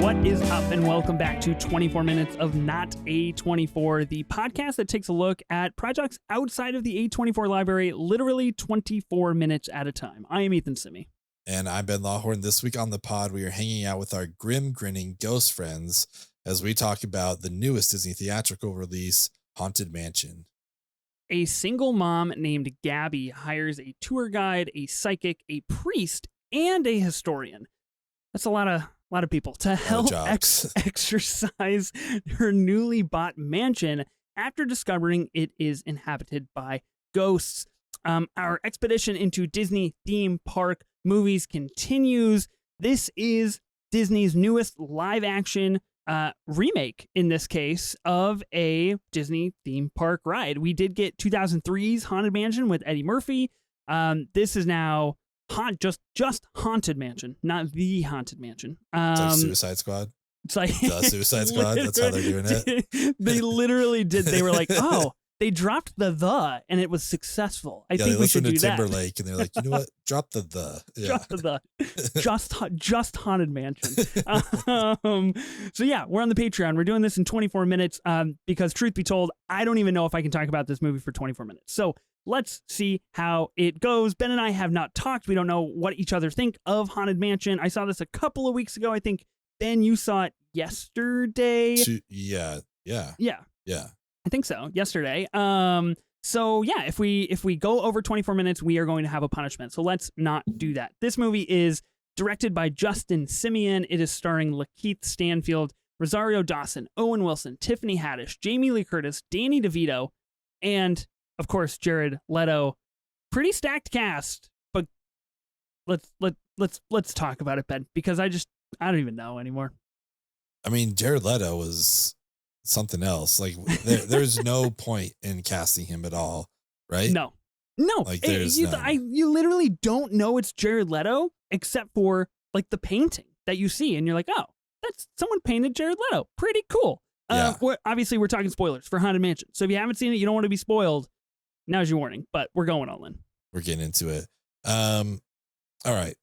What is up, and welcome back to 24 Minutes of Not A24, the podcast that takes a look at projects outside of the A24 library, literally 24 minutes at a time. I am Ethan Simi. And I'm Ben Lawhorn. This week on the pod, we are hanging out with our grim grinning ghost friends as we talk about the newest Disney theatrical release, Haunted Mansion. A single mom named Gabby hires a tour guide, a psychic, a priest, and a historian. That's a lot of people to help exercise her newly bought mansion after discovering it is inhabited by ghosts. Our expedition into Disney theme park movies continues. This is Disney's newest live-action remake, in this case, of a Disney theme park ride. We did get 2003's Haunted Mansion with Eddie Murphy. This is now just Haunted Mansion, not the Haunted Mansion. It's like Suicide Squad. It's like the Suicide Squad. That's how they're doing it. They literally did. They were like, oh, they dropped the, and it was successul. I think we should do that. They listened to Timberlake, and they're like, you know what? Drop the. Yeah. Drop the. Just Haunted Mansion. So yeah, we're on the Patreon. We're doing this in 24 minutes because, truth be told, I don't even know if I can talk about this movie for 24 minutes. So let's see how it goes. Ben and I have not talked. We don't know what each other think of Haunted Mansion. I saw this a couple of weeks ago. I think, Ben, you saw it yesterday. Yeah. I think so. Yesterday. So yeah, if we go over 24 minutes, we are going to have a punishment. So let's not do that. This movie is directed by Justin Simien. It is starring Lakeith Stanfield, Rosario Dawson, Owen Wilson, Tiffany Haddish, Jamie Lee Curtis, Danny DeVito, and of course Jared Leto. Pretty stacked cast, but let's talk about it, Ben, because I don't even know anymore. I mean, Jared Leto was something else. Like there's no point in casting him at all, right? No. Like you literally don't know it's Jared Leto except for like the painting that you see, and you're like, oh, that's someone painted Jared Leto. Pretty cool. Yeah. Obviously, we're talking spoilers for Haunted Mansion, so if you haven't seen it, you don't want to be spoiled. Now's your warning. But we're going all in. We're getting into it. All right.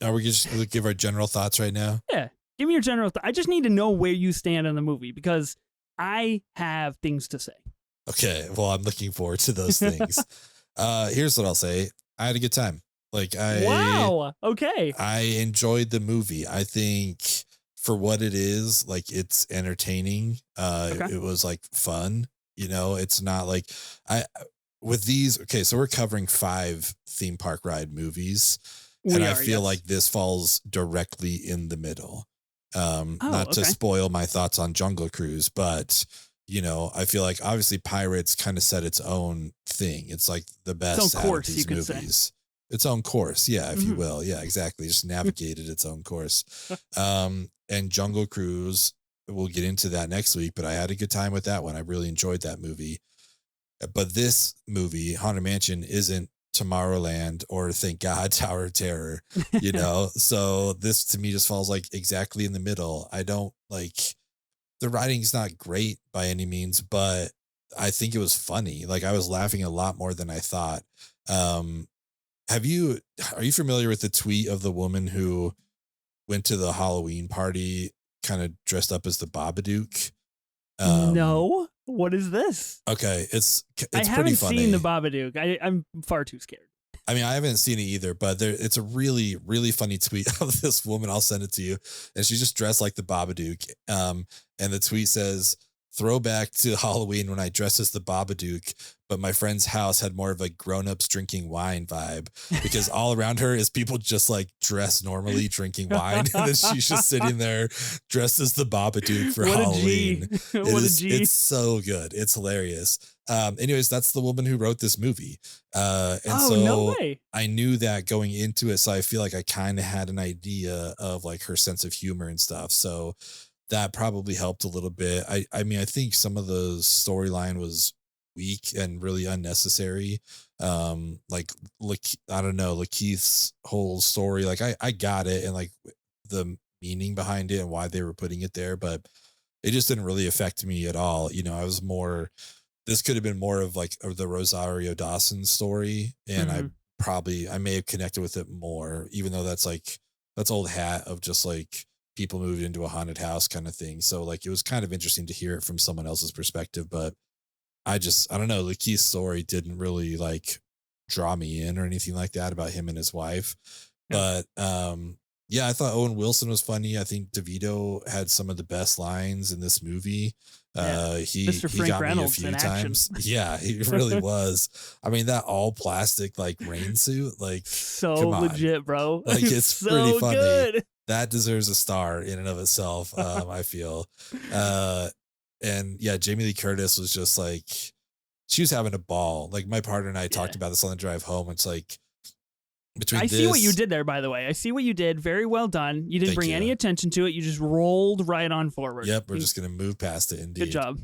Are we just going to give our general thoughts right now? Yeah. Give me your general I just need to know where you stand on the movie because I have things to say. Okay. Well, I'm looking forward to those things. Here's what I'll say. I had a good time. Wow. Okay. I enjoyed the movie. I think for what it is, like, it's entertaining. Okay. It was like fun. You know, it's not like with these. Okay. So we're covering 5 theme park ride movies. I feel like this falls directly in the middle. Not to spoil my thoughts on Jungle Cruise, but you know, I feel like obviously Pirates kind of set its own thing. It's like the best out of these movies. Its own course, yeah, if you will. Yeah, exactly. Just navigated its own course. And Jungle Cruise, we'll get into that next week, but I had a good time with that one. I really enjoyed that movie. But this movie, Haunted Mansion, isn't Tomorrowland or thank God Tower of Terror, you know. So this to me just falls like exactly in the middle. I don't like the writing's not great by any means, but I think it was funny. Like I was laughing a lot more than I thought. Are you familiar with the tweet of the woman who went to the Halloween party kind of dressed up as the Babadook? No. What is this? Okay, it's I haven't pretty funny. seen the Babadook. I'm far too scared. I mean, I haven't seen it either, but it's a really, really funny tweet of this woman. I'll send it to you. And she's just dressed like the Babadook. And the tweet says, throwback to Halloween when I dressed as the Babadook, but my friend's house had more of a grown-ups drinking wine vibe because all around her is people just like dressed normally drinking wine. And then she's just sitting there dressed as the Babadook for Halloween. It's so good. It's hilarious. Anyways, that's the woman who wrote this movie. No way. I knew that going into it. So I feel like I kind of had an idea of like her sense of humor and stuff. So that probably helped a little bit. I mean, I think some of the storyline was weak and really unnecessary. Like I don't know, Lakeith's whole story. Like I got it and like the meaning behind it and why they were putting it there, but it just didn't really affect me at all. You know, I was more. This could have been more of like the Rosario Dawson story, and I may have connected with it more, even though that's old hat of just like people moved into a haunted house kind of thing. So like it was kind of interesting to hear it from someone else's perspective. But I don't know, Lakeith's story didn't really like draw me in or anything like that about him and his wife. Yeah. But yeah, I thought Owen Wilson was funny. I think DeVito had some of the best lines in this movie. He got Reynolds me a few times. Yeah, he really was. I mean, that all plastic like rain suit, like so legit, bro. Like it's so pretty funny. Good. That deserves a star in and of itself. I feel. And yeah, Jamie Lee Curtis was just like, she was having a ball. Like my partner and I talked about this on the drive home. It's like, I see what you did there, by the way. I see what you did. Very well done. You didn't bring any attention to it. You just rolled right on forward. Yep, we're just going to move past it, indeed. Good job.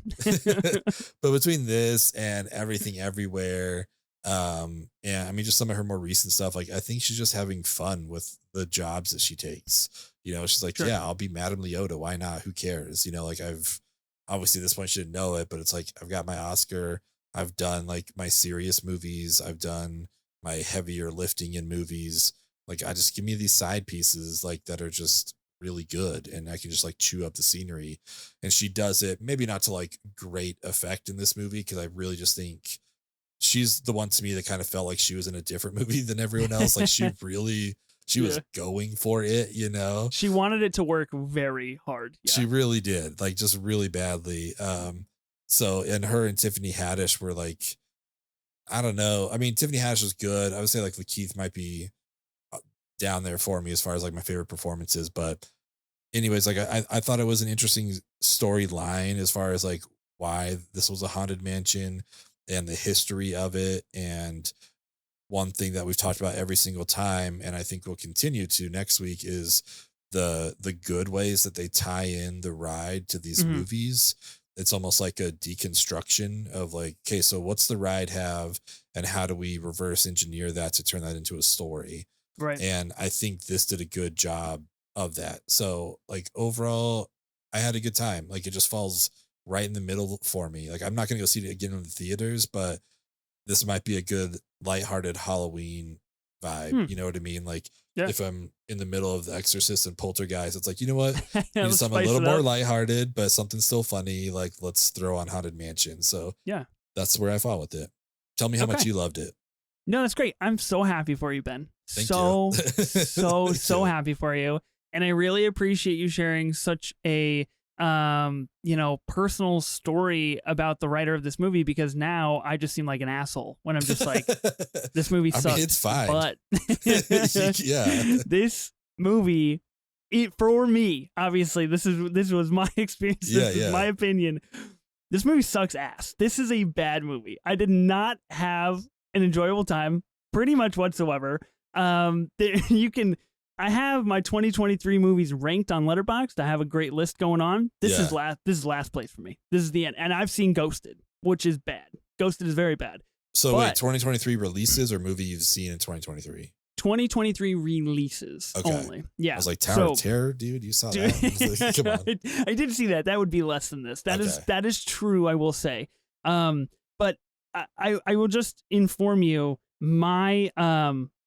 But between this and Everything Everywhere, yeah, I mean, just some of her more recent stuff, like I think she's just having fun with the jobs that she takes. You know, she's like, yeah, I'll be Madame Leota. Why not? Who cares? You know, like I've obviously at this point she didn't know it, but it's like I've got my Oscar. I've done like my serious movies. I've done my heavier lifting in movies. Like I just give me these side pieces like that are just really good and I can just like chew up the scenery. And she does it maybe not to like great effect in this movie, because I really just think she's the one to me that kind of felt like she was in a different movie than everyone else. Like she was going for it, you know. She wanted it to work very hard. She really did, like just really badly. So and her and Tiffany Haddish were like, I don't know. I mean, Tiffany Haddish was good. I would say like Lakeith might be down there for me as far as like my favorite performances. But anyways, like I thought it was an interesting storyline as far as like why this was a haunted mansion and the history of it. And one thing that we've talked about every single time, and I think we'll continue to next week, is the good ways that they tie in the ride to these movies. It's almost like a deconstruction of like, okay, so what's the ride have and how do we reverse engineer that to turn that into a story? Right. And I think this did a good job of that. So like overall, I had a good time. Like it just falls right in the middle for me. Like I'm not going to go see it again in the theaters, but this might be a good lighthearted Halloween vibe. You know what I mean? Like if I'm in the middle of The Exorcist and Poltergeist, it's like, you know what? I'm a little more lighthearted, but something still funny. Like let's throw on Haunted Mansion. So yeah, that's where I fall with it. Tell me how much you loved it. No, that's great. I'm so happy for you, Ben. Thank you. so happy for you. And I really appreciate you sharing such a personal story about the writer of this movie, because now I just seem like an asshole when I'm just like, this movie sucks. I mean, it's fine. But yeah, this movie, for me, obviously, this was my experience. This is my opinion. This movie sucks ass. This is a bad movie. I did not have an enjoyable time pretty much whatsoever. I have my 2023 movies ranked on Letterboxd. I have a great list going on. This is last place for me. This is the end. And I've seen Ghosted, which is bad. Ghosted is very bad. So wait, 2023 releases or movie you've seen in 2023? 2023 releases only. Yeah. I was like, Tower of Terror, dude. You saw that? Like, come on. I did see that. That would be less than this. That is true, I will say. But I will just inform you, my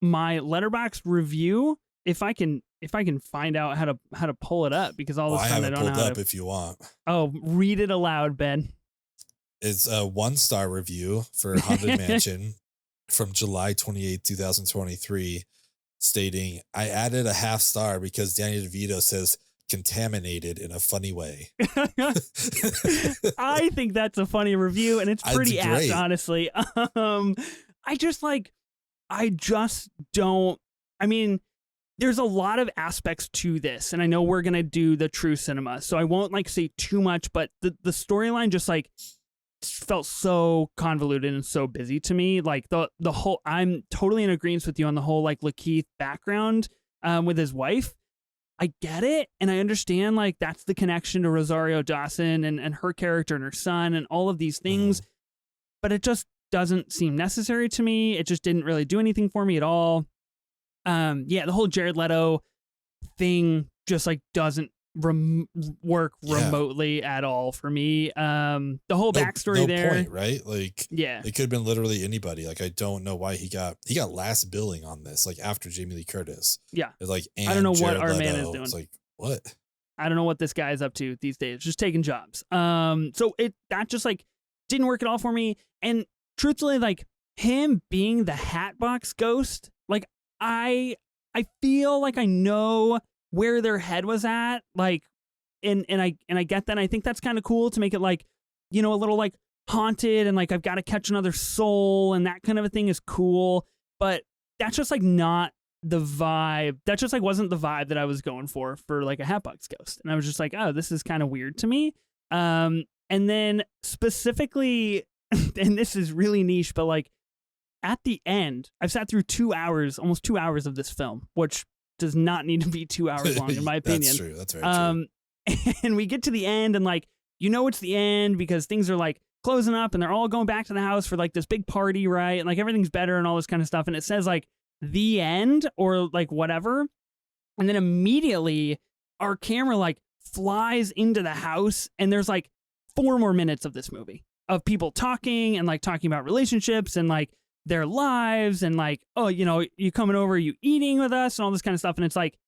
my Letterboxd review, if I can find out how to pull it up, because all this time I don't know how to. If you want. Oh, read it aloud, Ben. It's a 1-star review for Haunted Mansion from July 28, 2023, stating, I added a 0.5 star because Danny DeVito says contaminated in a funny way. I think that's a funny review, and it's pretty apt, honestly. I just don't. I mean, there's a lot of aspects to this, and I know we're gonna do the true cinema, so I won't like say too much, but the storyline just like felt so convoluted and so busy to me. Like the whole, I'm totally in agreement with you on the whole like Lakeith background with his wife. I get it, and I understand like that's the connection to Rosario Dawson and her character and her son and all of these things, but it just doesn't seem necessary to me. It just didn't really do anything for me at all. The whole Jared Leto thing just like doesn't work remotely at all for me. The whole backstory there, point, right? Like, it could have been literally anybody. Like, I don't know why he got last billing on this, like after Jamie Lee Curtis. Yeah, it's like, I don't know Jared what our Leto. man is doing. It's like, what? I don't know what this guy is up to these days, just taking jobs. So that just like didn't work at all for me. And truthfully, like him being the Hatbox Ghost, like I feel like I know where their head was at, like, and I get that. I think that's kind of cool to make it like, you know, a little like haunted and like I've got to catch another soul and that kind of a thing is cool. But that's just like not the vibe. That just like wasn't the vibe that I was going for like a Hatbox Ghost. And I was just like, oh, this is kind of weird to me. And then specifically, and this is really niche, but like at the end, I've sat through 2 hours, almost 2 hours of this film, which does not need to be 2 hours long, in my opinion. That's true. That's very true. And we get to the end, and like, you know, it's the end because things are like closing up, and they're all going back to the house for like this big party, right? And like everything's better and all this kind of stuff. And it says like the end or like whatever, and then immediately our camera like flies into the house, and there's like 4 more minutes of this movie of people talking and like talking about relationships and like their lives and like, oh, you know, you coming over, you eating with us and all this kind of stuff. And it's like,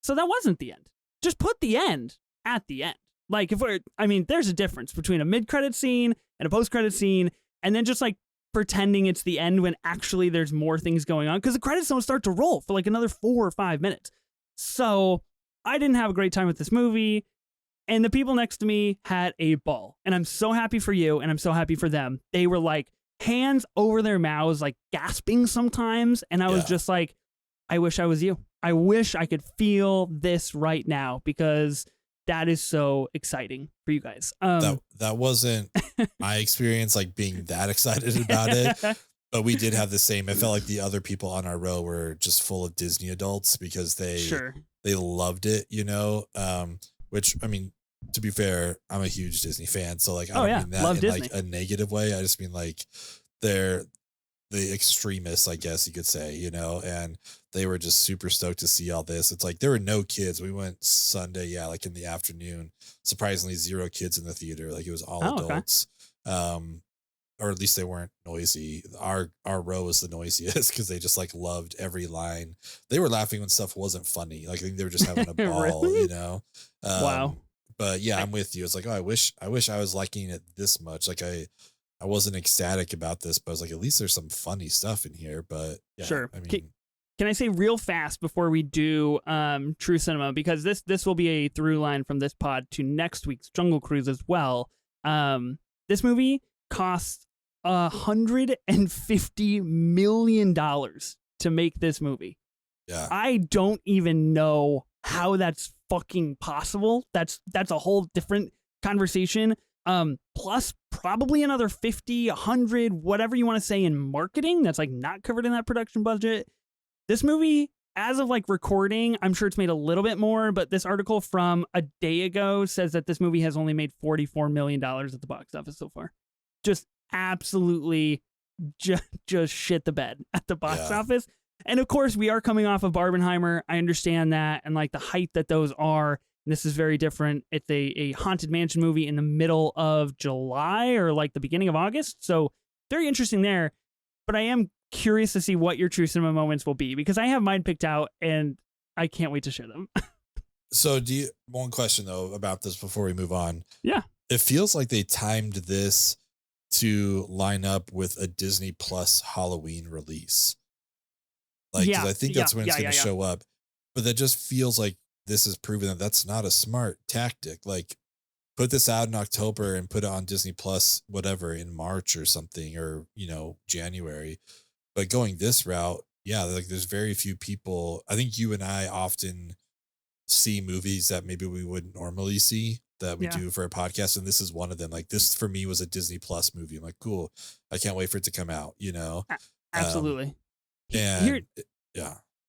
so that wasn't the end. Just put the end at the end. Like there's a difference between a mid-credit scene and a post-credit scene, and then just like pretending it's the end when actually there's more things going on, because the credits don't start to roll for like another 4 or 5 minutes. So I didn't have a great time with this movie, and the people next to me had a ball, and I'm so happy for you, and I'm so happy for them. They were like hands over their mouths, like gasping sometimes. And I was just like, I wish I was you. I wish I could feel this right now, because that is so exciting for you guys. That wasn't my experience, like being that excited about it, but we did have the same. It felt like the other people on our row were just full of Disney adults because they loved it, you know? Which, I mean, to be fair, I'm a huge Disney fan, so like I don't mean that love in Disney. like a negative way. I just mean like they're the extremists, I guess you could say, you know, and they were just super stoked to see all this. It's like there were no kids. We went Sunday, like in the afternoon. Surprisingly, 0 kids in the theater. Like it was all adults. Okay. Or at least they weren't noisy. Our row was the noisiest because they just like loved every line. They were laughing when stuff wasn't funny. Like I think they were just having a ball, really? You know. Wow. But yeah, I'm with you. It's like, oh, I wish I was liking it this much. Like I wasn't ecstatic about this, but I was like, at least there's some funny stuff in here. But yeah, sure. I mean, can I say real fast before we do True Cinema, because this will be a through line from this pod to next week's Jungle Cruise as well. This movie costs $150 million to make this movie. Yeah, I don't even know how that's fucking possible. That's a whole different conversation. Plus probably another 50, 100, whatever you want to say in marketing that's like not covered in that production budget. This movie, as of like recording, I'm sure it's made a little bit more, but this article from a day ago says that this movie has only made $44 million at the box office so far. Just absolutely just shit the bed at the box office. And of course, we are coming off of Barbenheimer. I understand that. And like the height that those are, and this is very different. It's a Haunted Mansion movie in the middle of July or like the beginning of August. So very interesting there. But I am curious to see what your True Cinema moments will be, because I have mine picked out and I can't wait to share them. So one question though about this before we move on. Yeah. It feels like they timed this to line up with a Disney Plus Halloween release. Like, 'cause I think that's when it's going to show up. But that just feels like this is proven that that's not a smart tactic. Like, put this out in October and put it on Disney Plus, whatever, in March or something, or, you know, January. But going this route, like there's very few people. I think you and I often see movies that maybe we wouldn't normally see that we do for a podcast. And this is one of them. Like this for me was a Disney Plus movie. I'm like, cool. I can't wait for it to come out, you know? Absolutely. And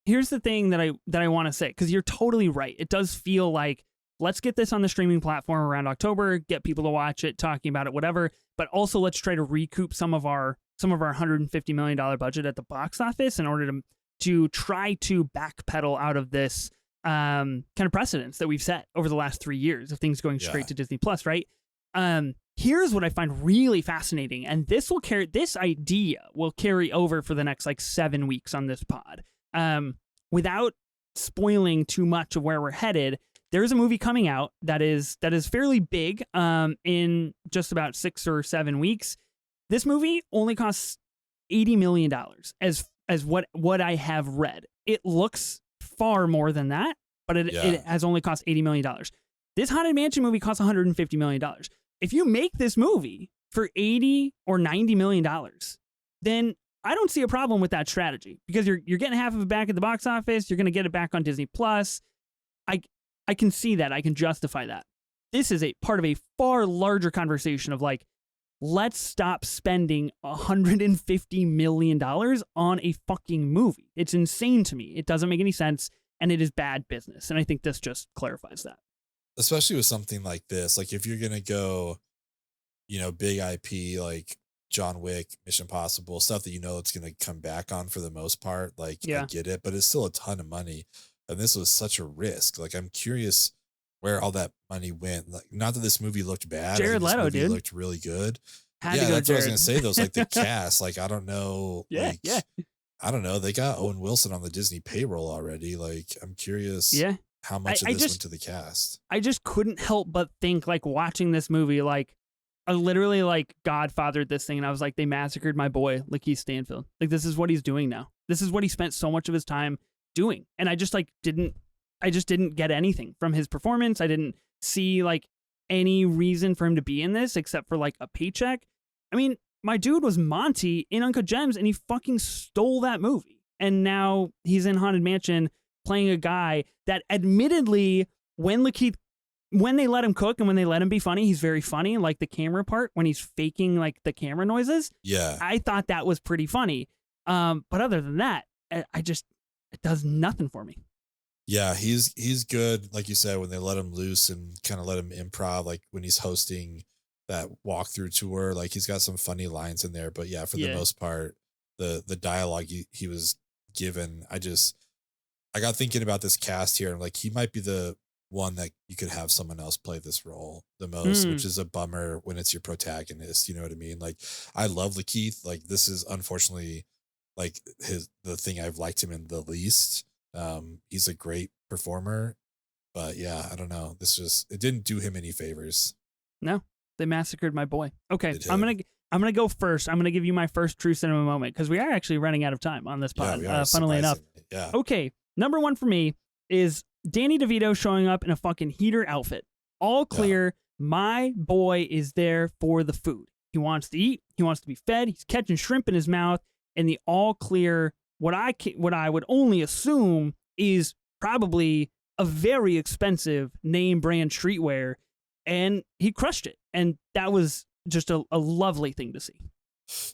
here's the thing that I want to say, because you're totally right. It does feel like, let's get this on the streaming platform around October, get people to watch it, talking about it, whatever. But also let's try to recoup some of our $150 million budget at the box office in order to try to backpedal out of this kind of precedence that we've set over the last 3 years of things going straight to Disney Plus, right? Here's what I find really fascinating, and this idea will carry over for the next like 7 weeks on this pod. Without spoiling too much of where we're headed, there's a movie coming out that is fairly big in just about 6 or 7 weeks. This movie only costs $80 million as what I have read. It looks far more than that, but it has only cost $80 million. This Haunted Mansion movie costs $150 million. If you make this movie for $80 or $90 million, then I don't see a problem with that strategy, because you're getting half of it back at the box office. You're going to get it back on Disney Plus. I can see that. I can justify that. This is a part of a far larger conversation of like, let's stop spending $150 million on a fucking movie. It's insane to me. It doesn't make any sense, and it is bad business. And I think this just clarifies that. Especially with something like this. Like if you're going to go, big IP, like John Wick, Mission Impossible, stuff that it's going to come back on for the most part. Like, I get it, but it's still a ton of money. And this was such a risk. Like, I'm curious where all that money went. Like, not that this movie looked bad. Jared Leto, dude, looked really good. That's what I was going to say. Those like the cast. Like, I don't know. I don't know. They got Owen Wilson on the Disney payroll already. Like, I'm curious. How much of this went to the cast? I just couldn't help but think, like, watching this movie, like, I literally like Godfathered this thing, and I was like, they massacred my boy, Lakeith Stanfield. Like, this is what he's doing now. This is what he spent so much of his time doing. And I just didn't get anything from his performance. I didn't see like any reason for him to be in this except for like a paycheck. I mean, my dude was Monty in Uncut Gems, and he fucking stole that movie. And now he's in Haunted Mansion playing a guy that admittedly, when they let him cook and when they let him be funny, he's very funny. Like the camera part, when he's faking like the camera noises. Yeah. I thought that was pretty funny. But other than that, it does nothing for me. Yeah, he's good. Like you said, when they let him loose and kind of let him improv, like when he's hosting that walkthrough tour, like he's got some funny lines in there. But yeah, for the most part, the dialogue he was given, I got thinking about this cast here, and like he might be the one that you could have someone else play this role the most, which is a bummer when it's your protagonist. You know what I mean? Like, I love Lakeith. Like, this is unfortunately like the thing I've liked him in the least. He's a great performer, but yeah, I don't know. It didn't do him any favors. No, they massacred my boy. Okay, I'm gonna go first. I'm gonna give you my first true cinema moment, because we are actually running out of time on this pod. Funnily enough. Yeah. Okay, number one for me is Danny DeVito showing up in a fucking heater outfit. All clear. Yeah. My boy is there for the food. He wants to eat. He wants to be fed. He's catching shrimp in his mouth. And the all clear, what I would only assume is probably a very expensive name brand streetwear, and he crushed it. And that was just a lovely thing to see.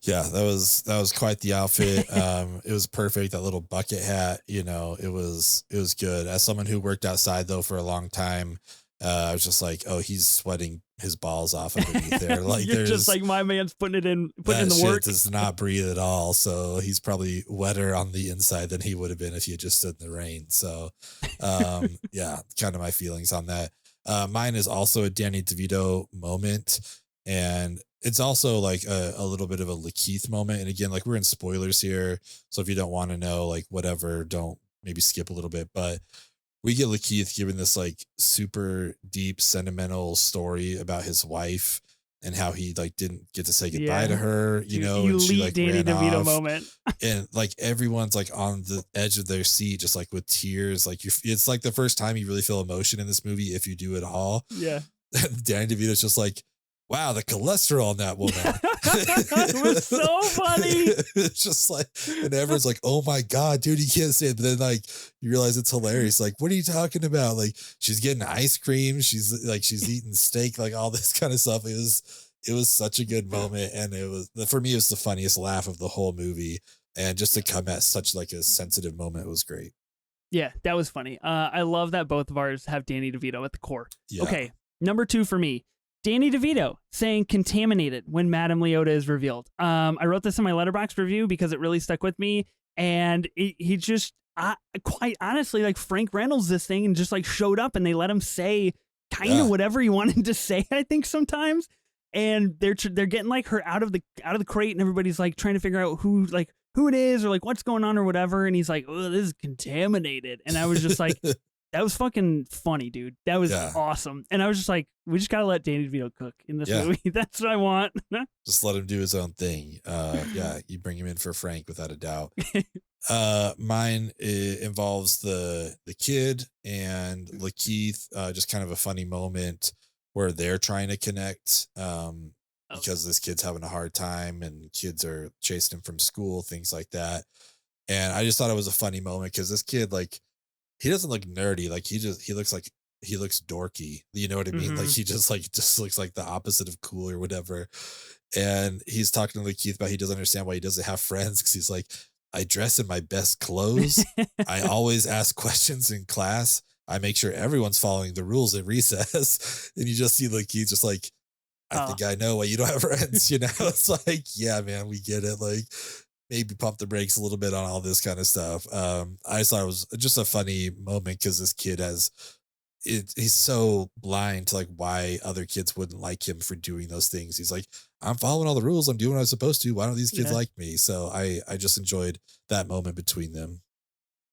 Yeah, that was quite the outfit. It was perfect. That little bucket hat, it was good. As someone who worked outside though for a long time, I was just like, oh, he's sweating his balls off underneath there. Like, you're just like, my man's putting in the work. Does not breathe at all. So he's probably wetter on the inside than he would have been if he had just stood in the rain. So, yeah, kind of my feelings on that. Mine is also a Danny DeVito moment, and it's also like a little bit of a Lakeith moment. And again, like, we're in spoilers here, so if you don't want to know, like, whatever, don't maybe skip a little bit. But we get Lakeith giving this like super deep sentimental story about his wife and how he like didn't get to say goodbye to her, and she like Danny ran DeVito off. moment. And like everyone's like on the edge of their seat, just like with tears. Like, it's like the first time you really feel emotion in this movie, if you do at all. Yeah. Danny DeVito's just like, wow, the cholesterol in that woman. It was so funny. It's just like, and everyone's like, oh my God, dude, you can't say it. But then like, you realize it's hilarious. Like, what are you talking about? Like, she's getting ice cream. She's eating steak, like all this kind of stuff. It was such a good moment. And for me, it was the funniest laugh of the whole movie. And just to come at such like a sensitive moment was great. Yeah, that was funny. I love that both of ours have Danny DeVito at the core. Yeah. Okay, number 2 for me. Danny DeVito saying contaminated when Madame Leota is revealed. I wrote this in my Letterboxd review because it really stuck with me. And he just, quite honestly, like Frank Reynolds this thing and just like showed up, and they let him say kind of whatever he wanted to say, I think sometimes. And they're getting like her out of the crate, and everybody's like trying to figure out who it is or like what's going on or whatever. And he's like, oh, this is contaminated. And I was just like, That was fucking funny, dude. That was awesome. And I was just like, we just gotta let Danny DeVito cook in this movie. That's what I want. Just let him do his own thing. You bring him in for Frank without a doubt. Mine involves the kid and Lakeith. Just kind of a funny moment where they're trying to connect because this kid's having a hard time and kids are chasing him from school, things like that. And I just thought it was a funny moment because this kid, like, he doesn't look nerdy. Like he looks dorky. You know what I mean? Like he just looks like the opposite of cool or whatever. And he's talking to Lakeith about he doesn't understand why he doesn't have friends because he's like, I dress in my best clothes. I always ask questions in class. I make sure everyone's following the rules at recess. And you just see Lakeith just like, I think I know why you don't have friends. You know, it's like, yeah, man, we get it. Like, maybe pump the brakes a little bit on all this kind of stuff. I just thought it was just a funny moment because this kid he's so blind to like why other kids wouldn't like him for doing those things. He's like, I'm following all the rules. I'm doing what I'm supposed to. Why don't these kids like me? So I just enjoyed that moment between them.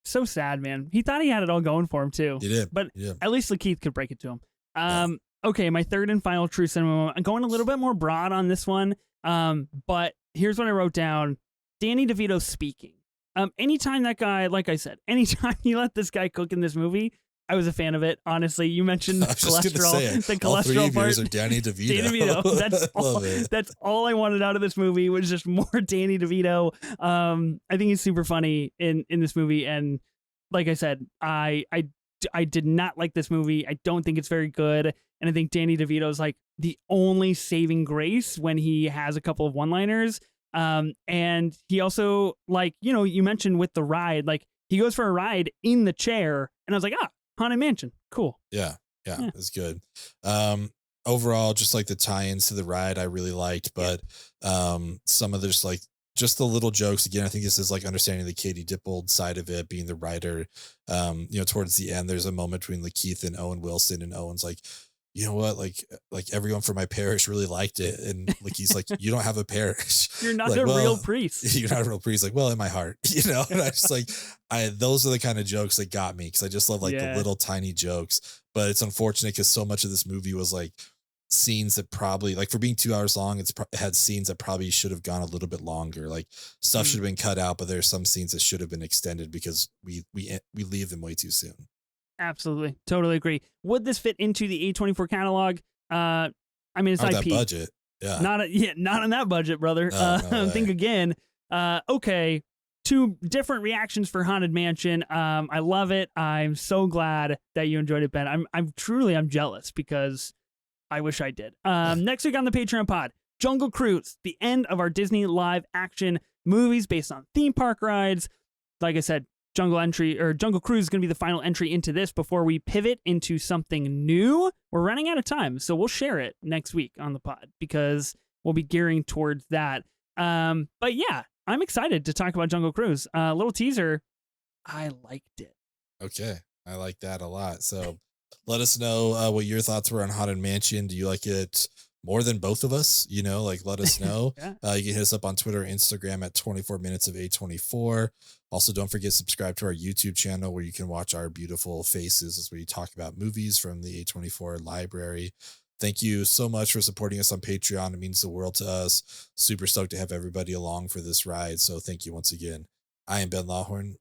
So sad, man. He thought he had it all going for him too. He did. But at least Lakeith could break it to him. Okay, my third and final true cinema moment. I'm going a little bit more broad on this one. But here's what I wrote down. Danny DeVito speaking. Anytime that guy, like I said, anytime you let this guy cook in this movie, I was a fan of it. Honestly, you mentioned cholesterol. The cholesterol all three of part. Yours are Danny DeVito. Danny DeVito. That's all I wanted out of this movie was just more Danny DeVito. I think he's super funny in this movie, and like I said, I did not like this movie. I don't think it's very good, and I think Danny DeVito is like the only saving grace when he has a couple of one-liners. And he also, like, you know, you mentioned with the ride, like he goes for a ride in the chair, and I was like, Haunted Mansion, cool. Yeah, it's good. Overall, just like the tie-ins to the ride, I really liked, but some of there's like just the little jokes. Again, I think this is like understanding the Katie Dippold side of it, being the writer. You know, towards the end, there's a moment between Lakeith and Owen Wilson, and Owen's like, you know what, like everyone from my parish really liked it, and like he's like, you don't have a parish. You're not like, a real priest. You're not a real priest. Like, well, in my heart, you know. And I just like, those are the kind of jokes that got me because I just love like the little tiny jokes. But it's unfortunate because so much of this movie was like scenes that probably, like, for being 2 hours long, it had scenes that probably should have gone a little bit longer. Like stuff should have been cut out, but there's some scenes that should have been extended because we leave them way too soon. Absolutely. Totally agree. Would this fit into the A24 catalog? I mean, it's not IP. That budget. Yeah. Not on that budget, brother. No think again. Okay. 2 different reactions for Haunted Mansion. I love it. I'm so glad that you enjoyed it, Ben. I'm jealous because I wish I did. Next week on the Patreon pod, Jungle Cruise, the end of our Disney live action movies based on theme park rides. Like I said, Jungle Cruise is going to be the final entry into this before we pivot into something new. We're running out of time, so we'll share it next week on the pod because we'll be gearing towards that. But yeah, I'm excited to talk about Jungle Cruise. Little teaser, I liked it. Okay, I like that a lot. So let us know what your thoughts were on Haunted Mansion. Do you like it more than both of us? You know, like, let us know. You can hit us up on Twitter, Instagram at 24 minutes of A24. Also, don't forget to subscribe to our YouTube channel where you can watch our beautiful faces as we talk about movies from the A24 library. Thank you so much for supporting us on Patreon. It means the world to us. Super stoked to have everybody along for this ride. So thank you once again. I am Ben Lawhorn.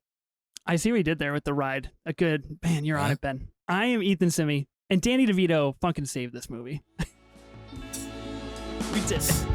I see what you did there with the ride. A good, man, you're on it, Ben. I am Ethan Simi, and Danny DeVito fucking saved this movie. We did it.